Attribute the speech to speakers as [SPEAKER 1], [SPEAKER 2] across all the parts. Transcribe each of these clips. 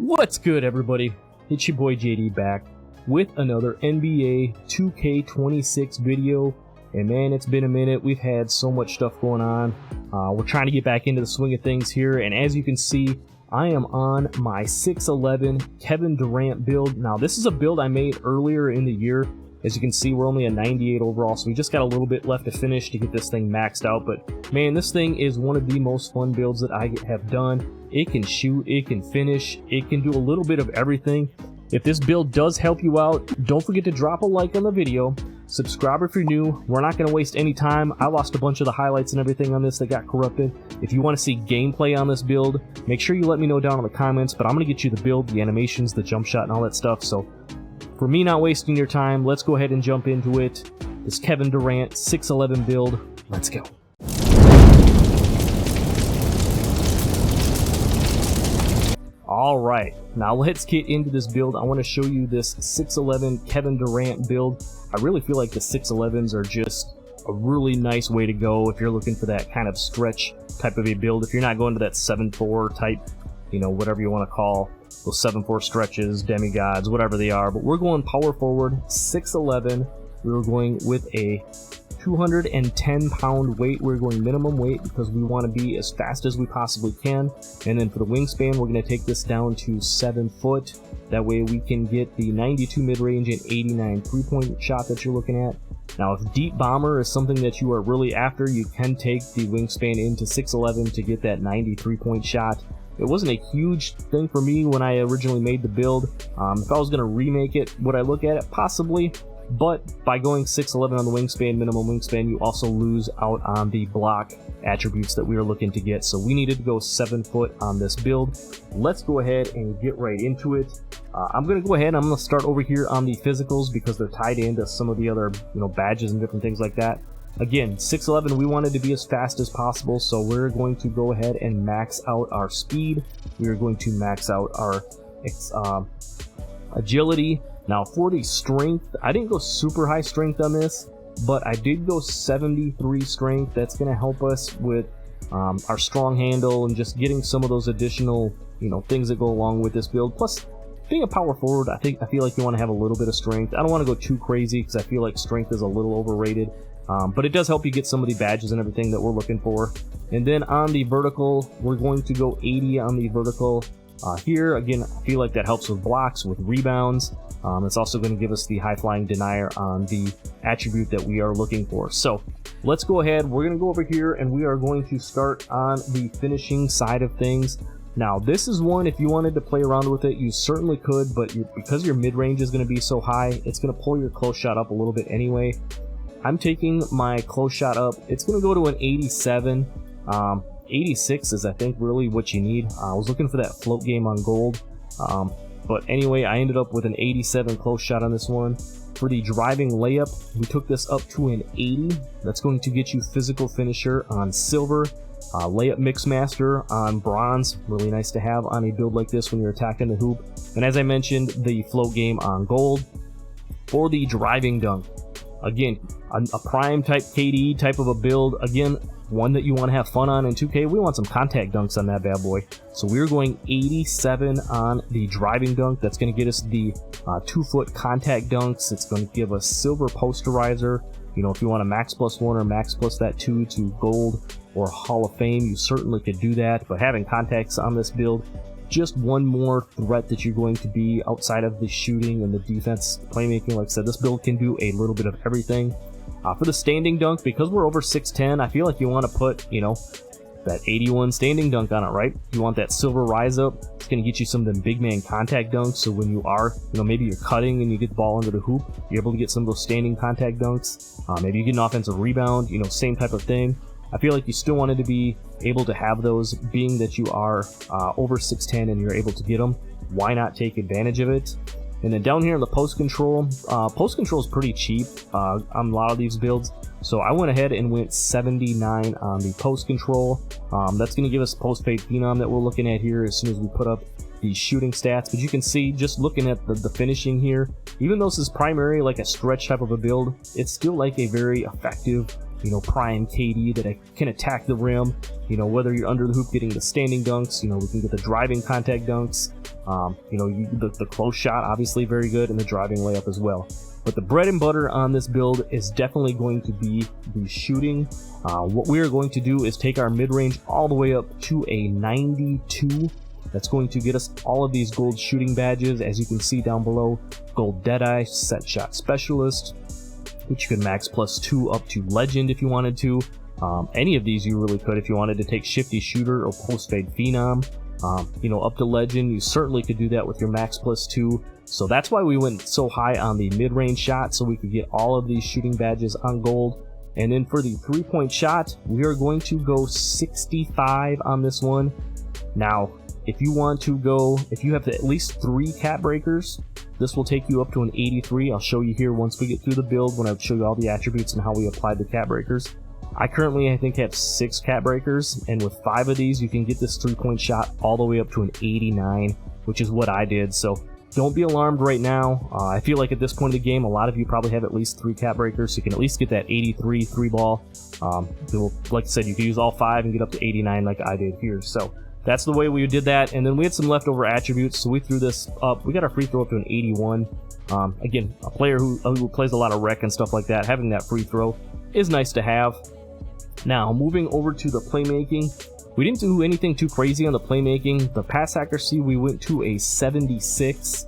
[SPEAKER 1] What's good, everybody? It's your boy JD back with another NBA 2K26 video. And man, it's been a minute. We've had so much stuff going on. We're trying to get back into the swing of things here. And as you can see, I am on my 6'11 Kevin Durant build. Now, this is a build I made earlier in the year. As you can see, we're only a 98 overall, so we just got a little bit left to finish to get this thing maxed out. But man, this thing is one of the most fun builds that I have done. It can shoot, it can finish, it can do a little bit of everything. If this build does help you out, don't forget to drop a like on the video. Subscribe if you're new. We're not going to waste any time. I lost a bunch of the highlights and everything on this that got corrupted. If you want to see gameplay on this build, make sure you let me know down in the comments. But I'm going to get you the build, the animations, the jump shot, and all that stuff. So for me not wasting your time, let's go ahead and jump into it. This Kevin Durant 6'11 build. Let's go. Alright, now let's get into this build. I want to show you this 6'11 Kevin Durant build. I really feel like the 6'11s are just a really nice way to go if you're looking for that kind of stretch type of a build. If you're not going to that 7'4 type, you know, whatever you want to call those 7'4 stretches, demigods, whatever they are. But we're going power forward, 6'11. We're going with a 210-pound weight. We're going minimum weight because we want to be as fast as we possibly can. And then for the wingspan, we're going to take this down to 7 foot. That way we can get the 92 mid-range and 89 three-point shot that you're looking at. Now, if deep bomber is something that you are really after, you can take the wingspan into 6'11 to get that 93-point shot. It wasn't a huge thing for me when I originally made the build. If I was going to remake it, would I look at it? Possibly. But by going 6'11 on the wingspan, minimum wingspan, you also lose out on the block attributes that we are looking to get. So we needed to go 7 foot on this build. Let's go ahead and get right into it. I'm going to go ahead and I'm going to start over here on the physicals because they're tied into some of the other, badges and different things like that. Again, 6'11, we wanted to be as fast as possible, so we're going to go ahead and max out our speed. We're going to max out our agility. Now, for the strength, I didn't go super high strength on this, but I did go 73 strength. That's going to help us with our strong handle and just getting some of those additional, things that go along with this build. Plus, being a power forward, I feel like you want to have a little bit of strength. I don't want to go too crazy because I feel like strength is a little overrated. But it does help you get some of the badges and everything that we're looking for. And then on the vertical, we're going to go 80 on the vertical. Here, again, I feel like that helps with blocks, with rebounds. It's also going to give us the high-flying denier on the attribute that we are looking for. So let's go ahead. We're going to go over here, and we are going to start on the finishing side of things. Now, this is one, if you wanted to play around with it, you certainly could, but because your mid-range is going to be so high, it's going to pull your close shot up a little bit anyway. I'm taking my close shot up. It's going to go to an 87. 86 is, I think, really what you need. I was looking for that float game on gold. But anyway, I ended up with an 87 close shot on this one. For the driving layup, we took this up to an 80. That's going to get you physical finisher on silver. Layup mixmaster on bronze. Really nice to have on a build like this when you're attacking the hoop. And as I mentioned, the float game on gold. For the driving dunk, again, a prime type KD type of a build. Again, one that you want to have fun on in 2K. We want some contact dunks on that bad boy. So we're going 87 on the driving dunk. That's going to get us the 2 foot contact dunks. It's going to give us silver posterizer. If you want a max +1 or max plus that 2 to gold or Hall of Fame, you certainly could do that. But having contacts on this build, just one more threat that you're going to be outside of the shooting and the defense playmaking. Like I said, this build can do a little bit of everything. For the standing dunk, because we're over 6'10", I feel like you want to put, that 81 standing dunk on it, right? You want that silver rise up. It's going to get you some of them big man contact dunks. So when you are, maybe you're cutting and you get the ball under the hoop, you're able to get some of those standing contact dunks. Maybe you get an offensive rebound, same type of thing. I feel like you still wanted to be able to have those, being that you are over 6'10" and you're able to get them. Why not take advantage of it? And then down here in the post control is pretty cheap on a lot of these builds. So I went ahead and went 79 on the post control. That's going to give us post fade phenom that we're looking at here as soon as we put up the shooting stats. But you can see, just looking at the finishing here, even though this is primary like a stretch type of a build, it's still like a very effective prime KD that can attack the rim. Whether you're under the hoop getting the standing dunks, we can get the driving contact dunks. The close shot, obviously very good, and the driving layup as well. But the bread and butter on this build is definitely going to be the shooting. What we are going to do is take our mid-range all the way up to a 92. That's going to get us all of these gold shooting badges, as you can see down below. Gold Deadeye, Set Shot Specialist, which you can max +2 up to Legend if you wanted to. Any of these you really could if you wanted to take Shifty Shooter or Post Fade Phenom. Up to Legend, you certainly could do that with your max +2. So that's why we went so high on the mid-range shot, so we could get all of these shooting badges on gold. And then for the 3-point shot, we are going to go 65 on this one. Now, if you have at least 3 cap breakers, this will take you up to an 83. I'll show you here once we get through the build, when I show you all the attributes and how we applied the cap breakers. I currently, I think, have 6 cap breakers, and with 5 of these, you can get this 3-point shot all the way up to an 89, which is what I did. So don't be alarmed right now. I feel like at this point of the game, a lot of you probably have at least 3 cap breakers, so you can at least get that 83 3-ball. Like I said, you can use all 5 and get up to 89 like I did here. So that's the way we did that. And then we had some leftover attributes, so we threw this up. We got our free throw up to an 81. Again, a player who plays a lot of rec and stuff like that, having that free throw is nice to have. Now, moving over to the playmaking, we didn't do anything too crazy on the playmaking. The pass accuracy, we went to a 76.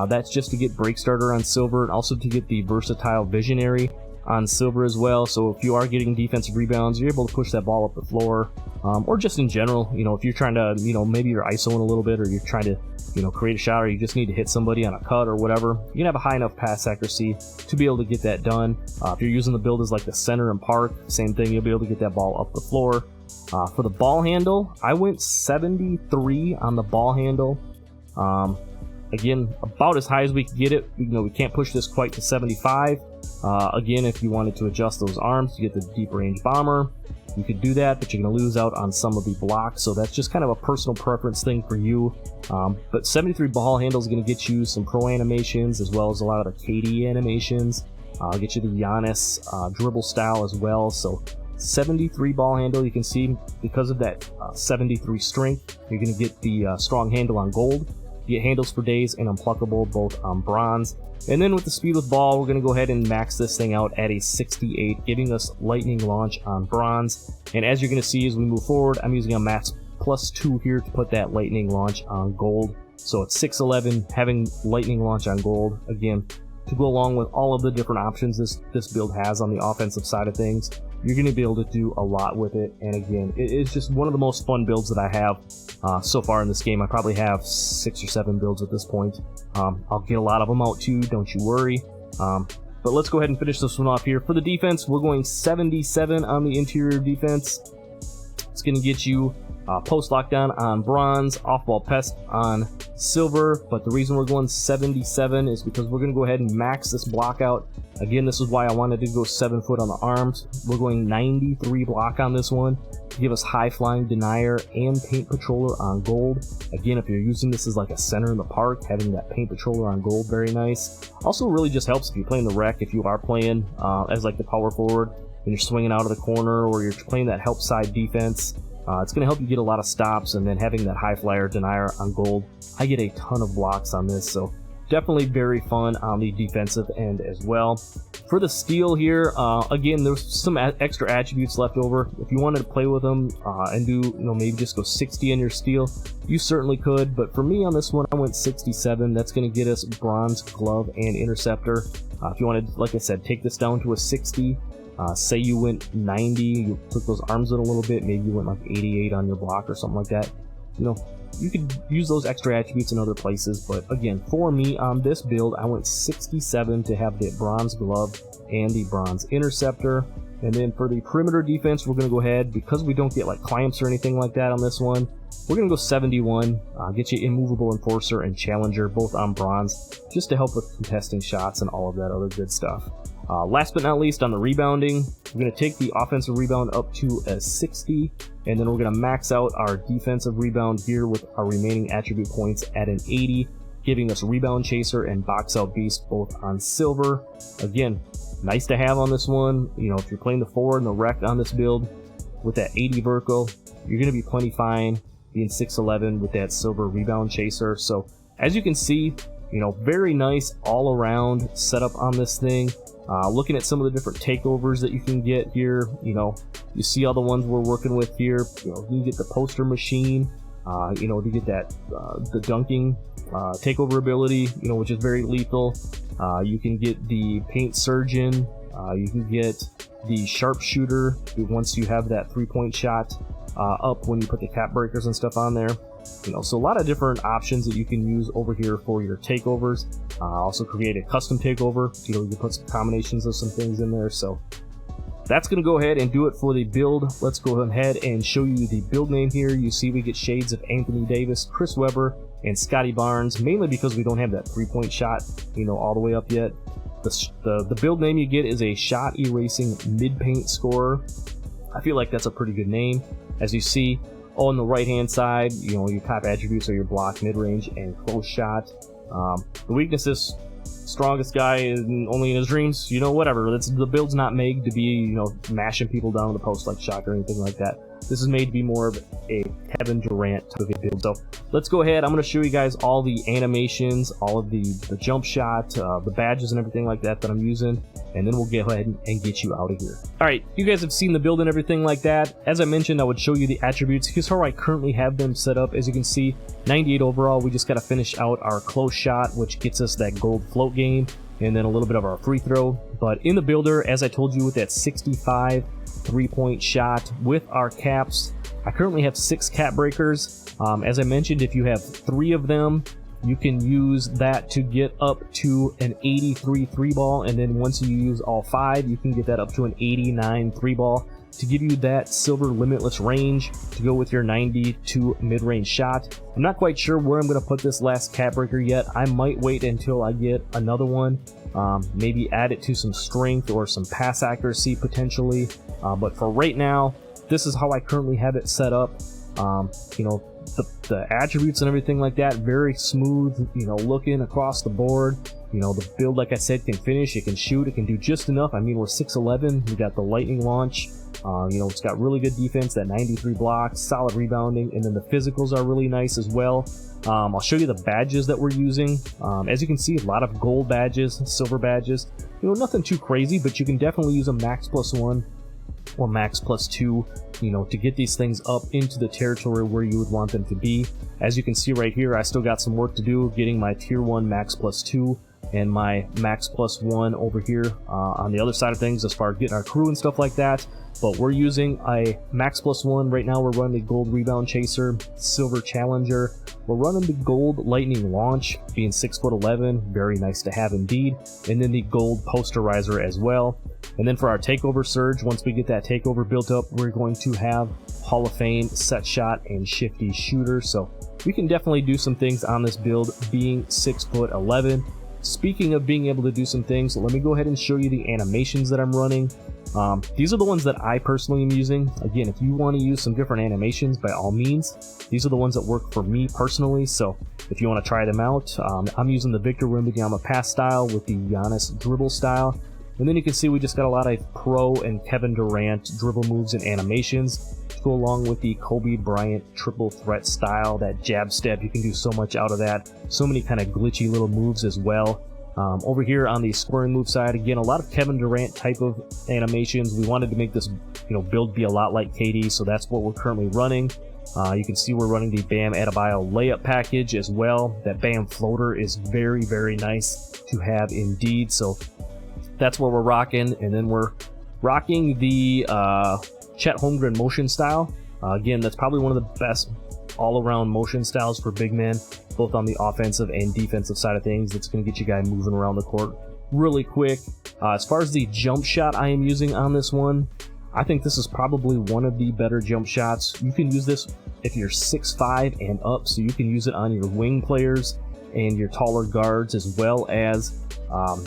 [SPEAKER 1] That's just to get Break Starter on silver, and also to get the Versatile Visionary on silver as well. So if you are getting defensive rebounds, you're able to push that ball up the floor, or just in general, if you're trying to, maybe you're isoing a little bit, or you're trying to, create a shot, or you just need to hit somebody on a cut or whatever, you can have a high enough pass accuracy to be able to get that done. If you're using the build as like the center and park, same thing, you'll be able to get that ball up the floor. For the ball handle, I went 73 on the ball handle. Again, about as high as we could get it. We can't push this quite to 75. Again, if you wanted to adjust those arms to get the deep range bomber, you could do that, but you're going to lose out on some of the blocks, so that's just kind of a personal preference thing for you. But 73 ball handle is going to get you some pro animations, as well as a lot of the KD animations. Get you the Giannis dribble style as well. So 73 ball handle, you can see because of that 73 strength, you're going to get the strong handle on gold. You get handles for days and unpluckable both on bronze. And then with the speed with ball, we're going to go ahead and max this thing out at a 68, giving us lightning launch on bronze. And as you're going to see as we move forward, I'm using a max +2 here to put that lightning launch on gold. So at 611, having lightning launch on gold, again, to go along with all of the different options this build has on the offensive side of things, you're going to be able to do a lot with it. And again, it is just one of the most fun builds that I have so far in this game. I probably have 6 or 7 builds at this point. I'll get a lot of them out too, don't you worry. But let's go ahead and finish this one off here. For the defense, we're going 77 on the interior defense. It's going to get you post lockdown on bronze, off-ball pest on silver, but the reason we're going 77 is because we're going to go ahead and max this block out. Again, this is why I wanted to go 7 foot on the arms. We're going 93 block on this one to give us high flying denier and paint patroller on gold. Again, if you're using this as like a center in the park, having that paint patroller on gold, very nice. Also really just helps if you're playing the rec, if you are playing as like the power forward, when you're swinging out of the corner, or you're playing that help side defense. It's going to help you get a lot of stops, and then having that high flyer denier on gold, I get a ton of blocks on this, so definitely very fun on the defensive end as well. For the steal here, again, there's some extra attributes left over. If you wanted to play with them and do, maybe just go 60 on your steal, you certainly could, but for me on this one, I went 67. That's going to get us bronze glove and interceptor. If you wanted, like I said, take this down to a 60. Say you went 90, you took those arms in a little bit, maybe you went like 88 on your block or something like that. You could use those extra attributes in other places, but again, for me on this build, I went 67 to have the bronze glove and the bronze interceptor. And then for the perimeter defense, we're going to go ahead, because we don't get like clamps or anything like that on this one, we're going to go 71, get you immovable enforcer and challenger, both on bronze, just to help with contesting shots and all of that other good stuff. Last but not least, on the rebounding, we're going to take the offensive rebound up to a 60, and then we're going to max out our defensive rebound here with our remaining attribute points at an 80, giving us rebound chaser and box out beast both on silver. Again, nice to have on this one. If you're playing the forward and the rec on this build with that 80 vertical, you're going to be plenty fine being 6'11 with that silver rebound chaser. So as you can see, you know, very nice all around setup on this thing. Looking at some of the different takeovers that you can get here, you know, you see all the ones we're working with here. You know, you can get the poster machine, you know, you get that the dunking takeover ability, you know, which is very lethal. You can get the paint surgeon, you can get the sharpshooter once you have that 3-point shot up when you put the cap breakers and stuff on there. You know, so a lot of different options that you can use over here for your takeovers. Also create a custom takeover. You know, you can put some combinations of some things in there. So that's going to go ahead and do it for the build. Let's go ahead and show you the build name here. You see we get shades of Anthony Davis, Chris Webber, and Scotty Barnes, mainly because we don't have that 3-point shot, you know, all the way up yet. The build name you get is a shot erasing mid-paint scorer. I feel like that's a pretty good name. As you see on the right hand side, you know, your top attributes are your block, mid-range, and close shot. The weaknesses, strongest guy is only in his dreams, you know, whatever. The build's not made to be, you know, mashing people down to the post like Shock or anything like that. This is made to be more of a Kevin Durant type of a build. So let's go ahead. I'm going to show you guys all the animations, all of the jump shot, the badges and everything like that I'm using, and then we'll go ahead and get you out of here. All right, you guys have seen the build and everything like that. As I mentioned, I would show you the attributes. Here's how I currently have them set up. As you can see, 98 overall. We just got to finish out our close shot, which gets us that gold float game, and then a little bit of our free throw. But in the builder, as I told you, with that 65 3-point shot with our caps, I currently have 6 cap breakers. As I mentioned, if you have 3 of them, you can use that to get up to an 83 3-ball, and then once you use all 5, you can get that up to an 89 3-ball to give you that silver limitless range to go with your 92 mid-range shot. I'm not quite sure where I'm going to put this last cap breaker yet. I might wait until I get another one, maybe add it to some strength or some pass accuracy potentially, but for right now, this is how I currently have it set up. You know, the attributes and everything like that, very smooth, you know, looking across the board. You know, the build, like I said, can finish, it can shoot, it can do just enough. I mean, we're 6'11", we got the lightning launch. You know, it's got really good defense, that 93 blocks, solid rebounding, and then the physicals are really nice as well. I'll show you the badges that we're using. As you can see, a lot of gold badges, silver badges. You know, nothing too crazy, but you can definitely use a max +1 or max +2, you know, to get these things up into the territory where you would want them to be. As you can see right here, I still got some work to do getting my tier 1 max +2 and my max +1 over here on the other side of things as far as getting our crew and stuff like that. But we're using a max +1 right now. We're running the gold rebound chaser, silver challenger. We're running the gold lightning launch, being 6'11", very nice to have indeed, and then the gold posterizer as well. And then for our takeover surge, once we get that takeover built up, we're going to have Hall of Fame set shot and shifty shooter. So we can definitely do some things on this build being 6'11". Speaking of being able to do some things, let me go ahead and show you the animations that I'm running. These are the ones that I personally am using. Again, if you want to use some different animations, by all means, these are the ones that work for me personally. So if you want to try them out, I'm using the Victor Wembanyama pass style with the Giannis dribble style. And then you can see we just got a lot of pro and Kevin Durant dribble moves and animations to go along with the Kobe Bryant triple threat style, that jab step. You can do so much out of that. So many kind of glitchy little moves as well. Over here on the scoring move side, again, a lot of Kevin Durant type of animations. We wanted to make this, you know, build be a lot like KD, so that's what we're currently running. You can see we're running the Bam Adebayo layup package as well. That Bam floater is very, very nice to have indeed. So that's what we're rocking. And then we're rocking the Chet Holmgren motion style. Again, that's probably one of the best all-around motion styles for big men, both on the offensive and defensive side of things. That's going to get you guys moving around the court really quick. As far as the jump shot I am using on this one, I think this is probably one of the better jump shots. You can use this if you're 6'5" and up, so you can use it on your wing players and your taller guards, as well as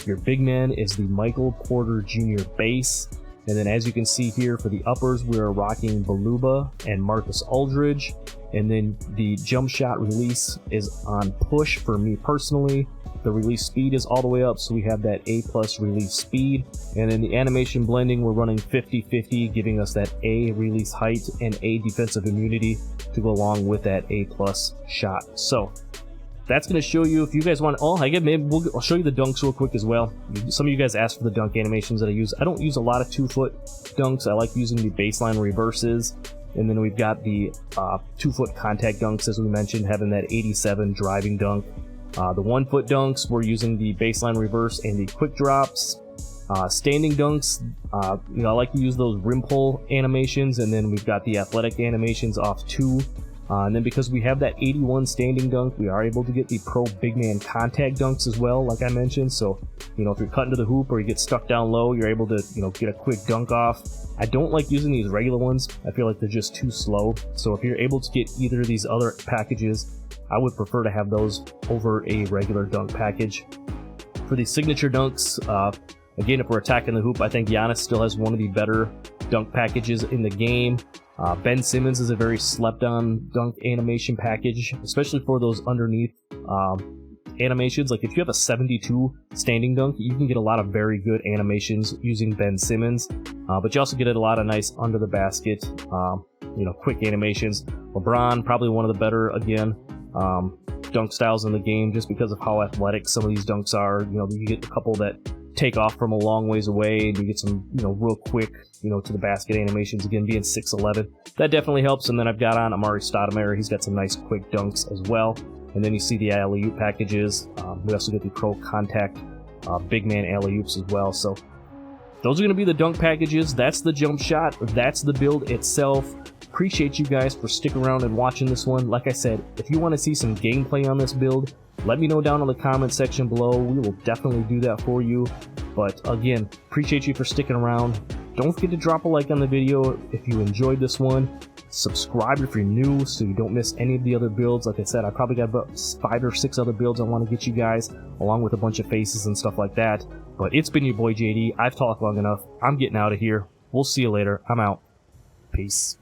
[SPEAKER 1] your big man is the Michael Porter Jr. base. And then as you can see here for the uppers, we are rocking Baluba and Marcus Aldridge. And then the jump shot release is on push for me personally. The release speed is all the way up, so we have that A+ release speed. And then the animation blending, we're running 50-50, giving us that A release height and A defensive immunity to go along with that A+ shot. So that's going to show you if you guys want. Oh, maybe I'll show you the dunks real quick as well. Some of you guys asked for the dunk animations that I use. I don't use a lot of 2-foot dunks. I like using the baseline reverses. And then we've got the 2-foot contact dunks, as we mentioned, having that 87 driving dunk. The 1-foot dunks, we're using the baseline reverse and the quick drops. Standing dunks, I like to use those rim pull animations, and then we've got the athletic animations off 2. And then because we have that 81 standing dunk, we are able to get the pro big man contact dunks as well, like I mentioned. So, if you're cutting to the hoop or you get stuck down low, you're able to, get a quick dunk off. I don't like using these regular ones. I feel like they're just too slow. So if you're able to get either of these other packages, I would prefer to have those over a regular dunk package. For the signature dunks, again, if we're attacking the hoop, I think Giannis still has one of the better dunk packages in the game. Ben Simmons is a very slept-on dunk animation package, especially for those underneath animations. Like if you have a 72 standing dunk, you can get a lot of very good animations using Ben Simmons, but you also get a lot of nice under the basket, quick animations. LeBron, probably one of the better, again, dunk styles in the game, just because of how athletic some of these dunks are. You get a couple that take off from a long ways away, and you get some, real quick, to the basket animations, again, being 6'11". That definitely helps. And then I've got on Amari Stoudemire. He's got some nice quick dunks as well. And then you see the alley-oop packages. We also get the pro contact big man alley-oops as well. So those are going to be the dunk packages. That's the jump shot. That's the build itself. Appreciate you guys for sticking around and watching this one. Like I said, if you want to see some gameplay on this build, let me know down in the comment section below. We will definitely do that for you. But again, appreciate you for sticking around. Don't forget to drop a like on the video if you enjoyed this one. Subscribe if you're new so you don't miss any of the other builds. Like I said, I probably got about 5 or 6 other builds I want to get you guys, along with a bunch of faces and stuff like that. But it's been your boy JD. I've talked long enough. I'm getting out of here. We'll see you later. I'm out. Peace.